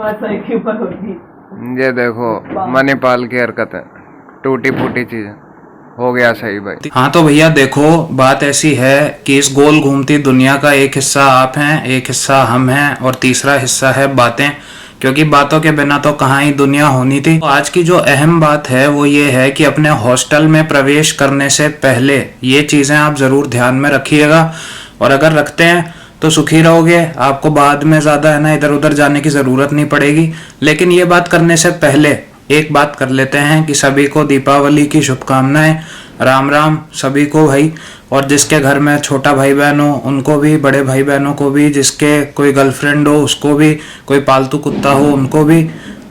ये देखो मणिपाल की हरकत है, टूटी फूटी चीज हो गया सही भाई। हाँ तो भैया देखो, बात ऐसी है कि इस गोल घूमती दुनिया का एक हिस्सा आप हैं, एक हिस्सा हम हैं और तीसरा हिस्सा है बातें, क्योंकि बातों के बिना तो कहाँ ही दुनिया होनी थी। तो आज की जो अहम बात है वो ये है कि अपने हॉस्टल में प्रवेश करने से पहले ये चीज़ें आप ज़रूर ध्यान में रखिएगा, और अगर रखते हैं तो सुखी रहोगे। आपको बाद में ज़्यादा है ना इधर उधर जाने की ज़रूरत नहीं पड़ेगी। लेकिन ये बात करने से पहले एक बात कर लेते हैं कि सभी को दीपावली की शुभकामनाएं, राम राम सभी को भाई। और जिसके घर में छोटा भाई बहन हो उनको भी, बड़े भाई बहनों को भी, जिसके कोई गर्लफ्रेंड हो उसको भी, कोई पालतू कुत्ता हो उनको भी,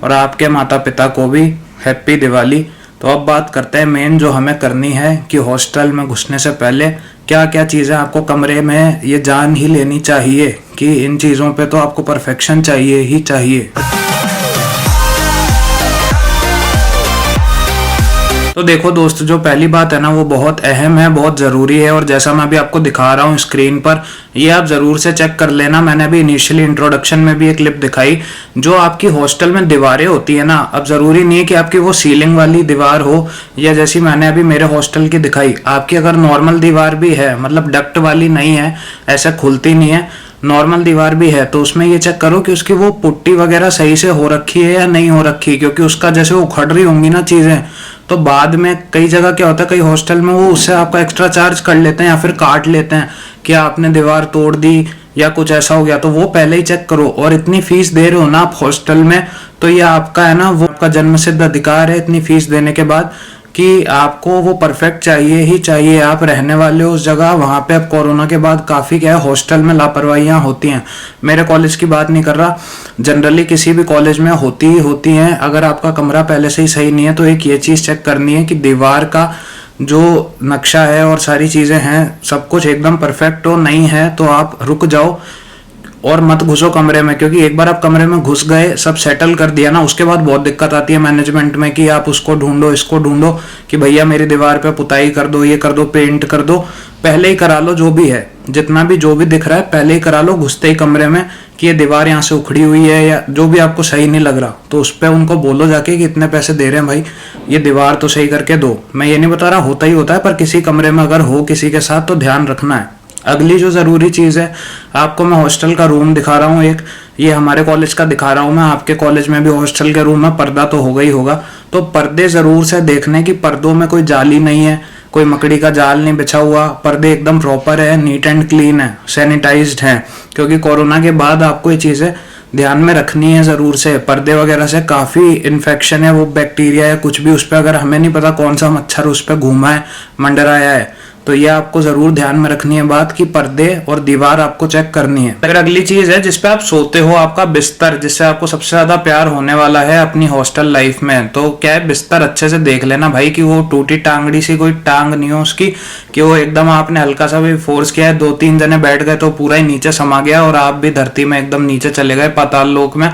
और आपके माता पिता को भी हैप्पी दिवाली। तो अब बात करते हैं मेन जो हमें करनी है कि हॉस्टल में घुसने से पहले क्या क्या चीज़ें आपको कमरे में ये जान ही लेनी चाहिए कि इन चीज़ों पे तो आपको परफेक्शन चाहिए ही चाहिए। तो देखो दोस्त, जो पहली बात है ना वो बहुत अहम है, बहुत ज़रूरी है, और जैसा मैं अभी आपको दिखा रहा हूँ स्क्रीन पर, ये आप ज़रूर से चेक कर लेना। मैंने अभी इनिशियली इंट्रोडक्शन में भी एक क्लिप दिखाई। जो आपकी हॉस्टल में दीवारें होती है ना, अब ज़रूरी नहीं है कि आपकी वो सीलिंग वाली दीवार हो, या जैसी मैंने अभी मेरे हॉस्टल की दिखाई, आपकी अगर नॉर्मल दीवार भी है, मतलब डक्ट वाली नहीं है, ऐसे खुलती नहीं है, नॉर्मल दीवार भी है, तो उसमें ये चेक करो कि उसकी वो पुट्टी वगैरह सही से हो रखी है या नहीं हो रखी, क्योंकि उसका जैसे वो उखड़ रही होंगी ना चीज़ें, तो बाद में कई जगह क्या होता है, कई हॉस्टल में वो उससे आपका एक्स्ट्रा चार्ज कर लेते हैं या फिर काट लेते हैं कि आपने दीवार तोड़ दी या कुछ ऐसा हो गया। तो वो पहले ही चेक करो। और इतनी फीस दे रहे हो ना आप हॉस्टल में, तो ये आपका है ना, वो आपका जन्मसिद्ध अधिकार है इतनी फीस देने के बाद कि आपको वो परफेक्ट चाहिए ही चाहिए। आप रहने वाले हो उस जगह, वहाँ पे अब कोरोना के बाद काफ़ी क्या है, हॉस्टल में लापरवाहियाँ होती हैं। मेरे कॉलेज की बात नहीं कर रहा, जनरली किसी भी कॉलेज में होती ही होती हैं। अगर आपका कमरा पहले से ही सही नहीं है तो एक ये चीज़ चेक करनी है कि दीवार का जो नक्शा है और सारी चीज़ें हैं सब कुछ एकदम परफेक्ट हो। नहीं है तो आप रुक जाओ और मत घुसो कमरे में, क्योंकि एक बार आप कमरे में घुस गए, सब सेटल कर दिया ना, उसके बाद बहुत दिक्कत आती है मैनेजमेंट में कि आप उसको ढूंढो इसको ढूंढो कि भैया मेरी दीवार पे पुताई कर दो, ये कर दो, पेंट कर दो। पहले ही करा लो, जो भी है, जितना भी जो भी दिख रहा है पहले ही करा लो घुसते ही कमरे में कि ये दीवार यहाँ से उखड़ी हुई है या जो भी आपको सही नहीं लग रहा, तो उस पर उनको बोलो जाके कि इतने पैसे दे रहे हैं भाई, ये दीवार तो सही करके दो। मैं ये नहीं बता रहा होता ही होता है, पर किसी कमरे में अगर हो किसी के साथ तो ध्यान रखना है। अगली जो ज़रूरी चीज़ है, आपको मैं हॉस्टल का रूम दिखा रहा हूँ एक, ये हमारे कॉलेज का दिखा रहा हूँ मैं। आपके कॉलेज में भी हॉस्टल के रूम में पर्दा तो होगा ही होगा, तो पर्दे ज़रूर से देखने की पर्दों में कोई जाली नहीं है, कोई मकड़ी का जाल नहीं बिछा हुआ, पर्दे एकदम प्रॉपर है, नीट एंड क्लीन है, सैनिटाइज्ड है, क्योंकि कोरोना के बाद आपको ये चीज़ें ध्यान में रखनी है ज़रूर से। पर्दे वगैरह से काफ़ी इन्फेक्शन है, वो बैक्टीरिया है कुछ भी उस पर, अगर हमें नहीं पता कौन सा मच्छर उस पर घूमा है, मंडराया है, तो ये आपको जरूर ध्यान में रखनी है बात कि पर्दे और दीवार आपको चेक करनी है। अगर अगली चीज है जिस पे आप सोते हो, आपका बिस्तर, जिससे आपको सबसे ज्यादा प्यार होने वाला है अपनी हॉस्टल लाइफ में, तो क्या है, बिस्तर अच्छे से देख लेना भाई कि वो टूटी टांगड़ी सी कोई टांग नहीं हो उसकी, कि वो एकदम आपने हल्का सा भी फोर्स किया है, 2-3 जने बैठ गए तो पूरा ही नीचे समा गया और आप भी धरती में एकदम नीचे चले गए पाताल लोक में।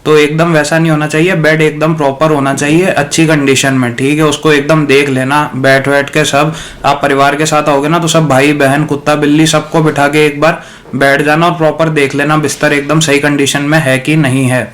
तो एकदम वैसा नहीं होना चाहिए। बेड एकदम प्रॉपर होना चाहिए, अच्छी कंडीशन में, ठीक है, उसको एकदम देख लेना। बैठ के सब आप परिवार के साथ आओगे ना, तो सब भाई बहन कुत्ता बिल्ली सबको बिठा के एक बार बैठ जाना और प्रॉपर देख लेना बिस्तर एकदम सही कंडीशन में है कि नहीं है।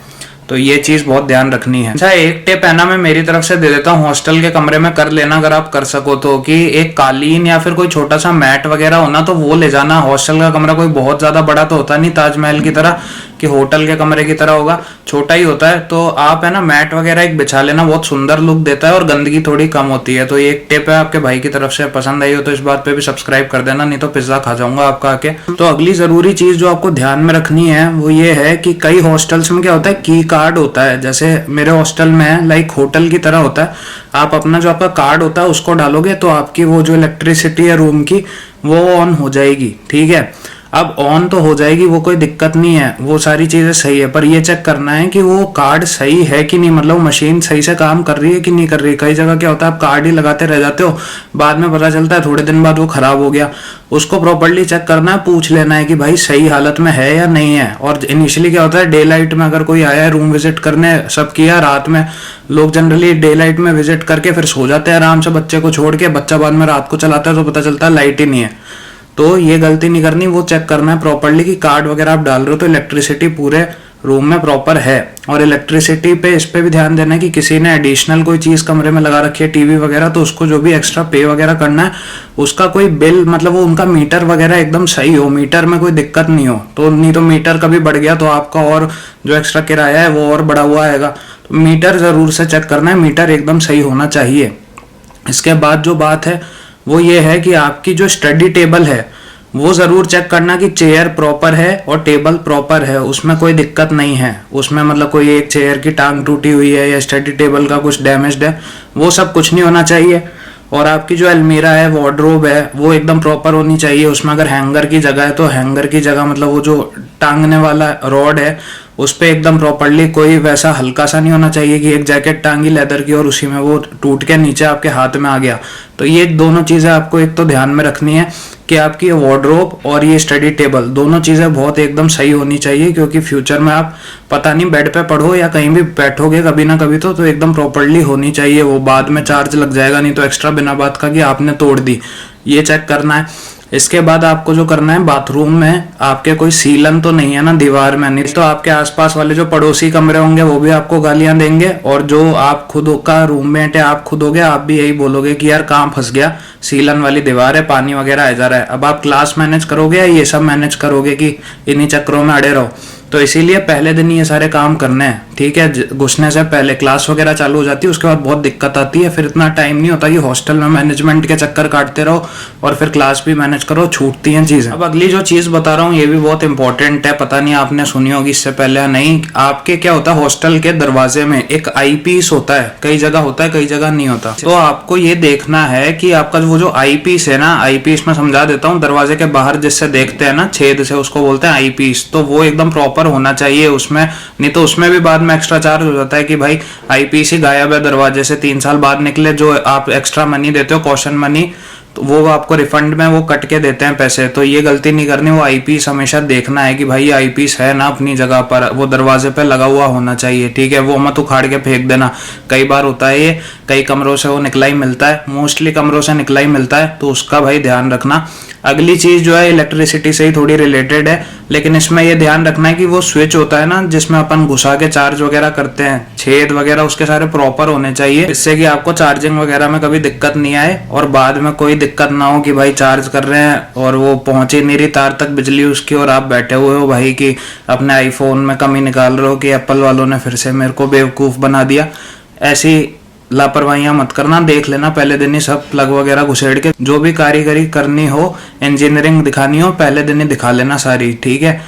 तो ये चीज बहुत ध्यान रखनी है। अच्छा, एक टिप है ना मैं मेरी तरफ से दे देता हूँ, हॉस्टल के कमरे में कर लेना अगर आप कर सको तो, कि एक कालीन या फिर कोई छोटा सा मैट वगैरह हो ना तो वो ले जाना। हॉस्टल का कमरा कोई बहुत ज्यादा बड़ा तो होता नहीं ताजमहल की तरह कि होटल के कमरे की तरह होगा, छोटा ही होता है। तो आप है ना मैट वगैरह एक बिछा लेना, बहुत सुंदर लुक देता है और गंदगी थोड़ी कम होती है। तो ये एक टिप है आपके भाई की तरफ से, पसंद आई हो तो इस बात पे भी सब्सक्राइब कर देना, नहीं तो पिज्जा खा जाऊंगा आपका आके। तो अगली जरूरी चीज जो आपको ध्यान में रखनी है वो ये है कि कई हॉस्टल्स में क्या होता है, की कार्ड होता है, जैसे मेरे हॉस्टल में है, लाइक होटल की तरह होता है। आप अपना जो आपका कार्ड होता है उसको डालोगे तो आपकी वो जो इलेक्ट्रिसिटी है रूम की वो ऑन हो जाएगी, ठीक है। अब ऑन तो हो जाएगी, वो कोई दिक्कत नहीं है, वो सारी चीजें सही है, पर ये चेक करना है कि वो कार्ड सही है कि नहीं, मतलब मशीन सही से काम कर रही है कि नहीं कर रही है। कई जगह क्या होता है आप कार्ड ही लगाते रह जाते हो, बाद में पता चलता है थोड़े दिन बाद वो खराब हो गया। उसको प्रॉपर्ली चेक करना है, पूछ लेना है कि भाई सही हालत में है या नहीं है। और इनिशियली क्या होता है, डे लाइट में अगर कोई आया है रूम विजिट करने, सब किया, रात में लोग जनरली डे लाइट में विजिट करके फिर सो जाते हैं आराम से बच्चे को छोड़ के, बच्चा बाद में रात को चलाता है तो पता चलता है लाइट ही नहीं है। तो ये गलती नहीं करनी, वो चेक करना है प्रॉपर्ली कि कार्ड वगैरह आप डाल रहे हो तो इलेक्ट्रिसिटी पूरे रूम में प्रॉपर है। और इलेक्ट्रिसिटी पे इस पे भी ध्यान देना है कि किसी ने एडिशनल कोई चीज़ कमरे में लगा रखी है, टीवी वगैरह, तो उसको जो भी एक्स्ट्रा पे वगैरह करना है उसका कोई बिल, मतलब वो उनका मीटर वगैरह एकदम सही हो, मीटर में कोई दिक्कत नहीं हो, तो नहीं तो मीटर कभी बढ़ गया तो आपका और जो एक्स्ट्रा किराया है वो और बढ़ा हुआ आएगा। तो मीटर ज़रूर से चेक करना है, मीटर एकदम सही होना चाहिए। इसके बाद जो बात है वो ये है कि आपकी जो स्टडी टेबल है वो ज़रूर चेक करना कि चेयर प्रॉपर है और टेबल प्रॉपर है, उसमें कोई दिक्कत नहीं है, उसमें मतलब कोई एक चेयर की टांग टूटी हुई है या स्टडी टेबल का कुछ डैमेज्ड है, वो सब कुछ नहीं होना चाहिए। और आपकी जो अलमीरा है, वार्डरोब है, वो एकदम प्रॉपर होनी चाहिए। उसमें अगर हैंगर की जगह है तो हैंगर की जगह मतलब वो जो टांगने वाला रॉड है उस पे एकदम प्रॉपरली, कोई वैसा हल्का सा नहीं होना चाहिए कि एक जैकेट टांगी लेदर की और उसी में वो टूट के नीचे आपके हाथ में आ गया। तो ये दोनों चीज़ें आपको एक तो ध्यान में रखनी है कि आपकी वार्डरोब और ये स्टडी टेबल दोनों चीज़ें बहुत एकदम सही होनी चाहिए, क्योंकि फ्यूचर में आप पता नहीं बेड पे पढ़ो या कहीं भी बैठोगे कभी ना कभी तो एकदम प्रॉपरली होनी चाहिए। वो बाद में चार्ज लग जाएगा, नहीं तो एक्स्ट्रा बिना बात का कि आपने तोड़ दी, ये चेक करना है। इसके बाद आपको जो करना है, बाथरूम में आपके कोई सीलन तो नहीं है ना दीवार में, नहीं तो आपके आसपास वाले जो पड़ोसी कमरे होंगे वो भी आपको गालियां देंगे, और जो आप खुद का रूममेट है, आप खुद होगे, आप भी यही बोलोगे कि यार कहाँ फंस गया, सीलन वाली दीवार है, पानी वगैरह आ जा रहा है। अब आप क्लास मैनेज करोगे या ये सब मैनेज करोगे कि इन्हीं चक्करों में अड़े रहो? तो इसीलिए पहले दिन ये सारे काम करने हैं, ठीक है। घुसने से पहले क्लास वगैरह चालू हो जाती है, उसके बाद बहुत दिक्कत आती है, फिर इतना टाइम नहीं होता कि हॉस्टल में मैनेजमेंट के चक्कर काटते रहो और फिर क्लास भी मैनेज करो, छूटती हैं चीज़ें। अब अगली जो चीज़ बता रहा हूँ ये भी बहुत इंपॉर्टेंट है, पता नहीं आपने सुनी होगी इससे पहले या नहीं। आपके क्या होता है, हॉस्टल के दरवाजे में एक आई पीस होता है, कई जगह होता है कई जगह नहीं होता। तो आपको ये देखना है कि आपका वो जो आई पीस है ना, आई पीस में समझा देता हूँ, दरवाजे के बाहर जिससे देखते हैं ना, छेद से, उसको बोलते हैं आई पीस। तो वो एकदम प्रॉपर होना चाहिए उसमें, नहीं तो उसमें भी बाद में एक्स्ट्रा चार्ज हो जाता है कि भाई आईपीस ही गायब है दरवाजे से, 3 साल बाद निकले, जो आप एक्स्ट्रा मनी देते हो कॉशन मनी, तो वो आपको रिफंड में वो कट के देते हैं पैसे। तो ये गलती नहीं करनी, वो आईपीस हमेशा देखना है कि भाई ये आईपीस है ना अपनी जगह पर, वो दरवाजे पे लगा हुआ होना चाहिए, ठीक है। वो मत उखाड़ के फेंक देना, कई बार होता है ये, कई कमरों से वो निकला ही मिलता है, मोस्टली कमरों से निकला ही मिलता है, तो उसका भाई ध्यान रखना। अगली चीज जो है इलेक्ट्रिसिटी से ही थोड़ी रिलेटेड है, लेकिन इसमें ये ध्यान रखना है कि वो स्विच होता है ना जिसमें अपन घुसा के चार्ज वगैरह करते हैं, छेद वगैरह उसके सारे प्रॉपर होने चाहिए, इससे कि आपको चार्जिंग वगैरह में कभी दिक्कत नहीं आए और बाद में कोई दिक्कत ना हो कि भाई चार्ज कर रहे हैं और वो पहुंची नहीं रही तार तक बिजली उसकी, और आप बैठे हुए हो भाई कि अपने आईफोन में कमी निकाल रहे हो कि एप्पल वालों ने फिर से मेरे को बेवकूफ बना दिया। ऐसी लापरवाहियां मत करना, देख लेना पहले दिन ही सब प्लग वगैरह घुसेड़ के, जो भी कारीगरी करनी हो, इंजीनियरिंग दिखानी हो, पहले दिन ही दिखा लेना सारी, ठीक है।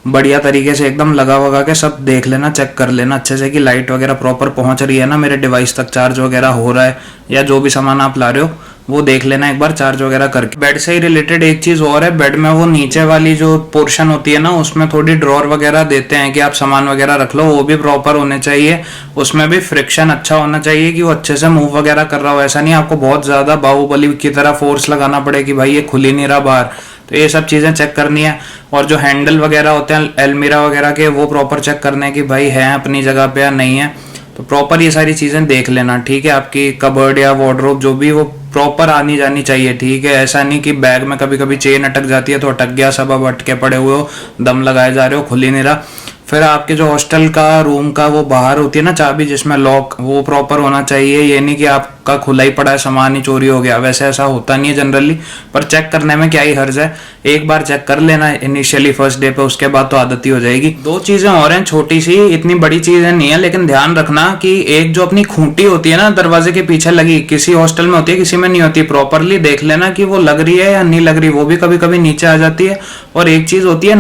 बढ़िया तरीके से एकदम लगा वगा के सब देख लेना, चेक कर लेना अच्छे से कि लाइट वगैरह प्रॉपर पहुंच रही है ना, मेरे डिवाइस तक चार्ज वगैरह हो रहा है, या जो भी सामान आप ला रहे हो वो देख लेना एक बार चार्ज वगैरह करके। बेड से ही रिलेटेड एक चीज और है, बेड में वो नीचे वाली जो पोर्शन होती है ना, उसमें थोड़ी ड्रॉर वगैरह देते हैं कि आप सामान वगैरह रख लो, वो भी प्रॉपर होने चाहिए। उसमें भी फ्रिक्शन अच्छा होना चाहिए कि वो अच्छे से मूव वगैरह कर रहा हो, ऐसा नहीं आपको बहुत ज्यादा बाहुबली की तरह फोर्स लगाना पड़े कि भाई ये खुल ही नहीं रहा बाहर। तो ये सब चीजें चेक करनी है। और जो हैंडल वगैरह होते हैं अलमीरा वगैरह के, वो प्रॉपर चेक करने हैं कि भाई है अपनी जगह पे या नहीं है। तो प्रॉपर ये सारी चीजें देख लेना, ठीक है। आपकी कबर्ड या वार्डरोब जो भी, वो प्रॉपर आनी जानी चाहिए, ठीक है। ऐसा नहीं कि बैग में कभी कभी चेन अटक जाती है तो अटक गया, सब अब अटके पड़े हुए हो, दम लगाए जा रहे हो, खुल ही नहीं रहा। फिर आपके जो हॉस्टल का रूम का वो बाहर होती है ना चाबी जिसमें लॉक, वो प्रॉपर होना चाहिए। ये नहीं कि आपका खुला ही पड़ा है, सामान ही चोरी हो गया, वैसे ऐसा होता नहीं है जनरली, पर चेक करने में क्या ही हर्ज है, एक बार चेक कर लेना इनिशियली फर्स्ट डे पे, उसके बाद तो आदत ही हो जाएगी। 2 चीजें और हैं छोटी सी, इतनी बड़ी चीजें नहीं है, लेकिन ध्यान रखना कि एक जो अपनी खूंटी होती है ना दरवाजे के पीछे लगी, किसी हॉस्टल में होती है किसी में नहीं होती, प्रॉपरली देख लेना कि वो लग रही है या नहीं लग रही, वो भी कभी कभी नीचे आ जाती है। और एक चीज होती है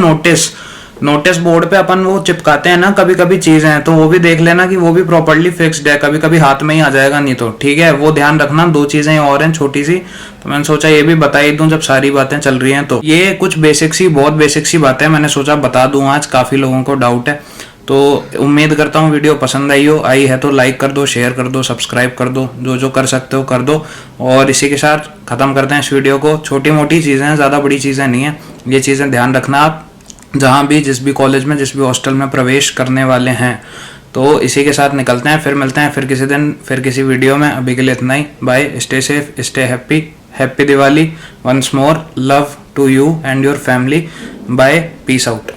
नोटिस बोर्ड पे अपन वो चिपकाते हैं ना कभी कभी चीजें, तो वो भी देख लेना कि वो भी प्रॉपर्ली फिक्स्ड है, कभी कभी हाथ में ही आ जाएगा नहीं तो, ठीक है। वो ध्यान रखना। 2 चीजें और हैं छोटी सी, तो मैंने सोचा ये भी बता ही दूं जब सारी बातें चल रही हैं। तो ये कुछ बेसिक सी, बहुत बेसिक सी बातें मैंने सोचा बता दूं आज, काफी लोगों को डाउट है। तो उम्मीद करता हूँ वीडियो पसंद आई है तो लाइक कर दो, शेयर कर दो, सब्सक्राइब कर दो, जो कर सकते हो कर दो। और इसी के साथ खत्म करते हैं इस वीडियो को। छोटी मोटी चीजें हैं, ज्यादा बड़ी चीजें नहीं है, ये चीजें ध्यान रखना आप जहाँ भी, जिस भी कॉलेज में, जिस भी हॉस्टल में प्रवेश करने वाले हैं। तो इसी के साथ निकलते हैं, फिर मिलते हैं फिर किसी दिन, फिर किसी वीडियो में। अभी के लिए इतना ही, bye, stay safe, stay happy, happy Diwali, once more, love to you and your family, bye, peace out.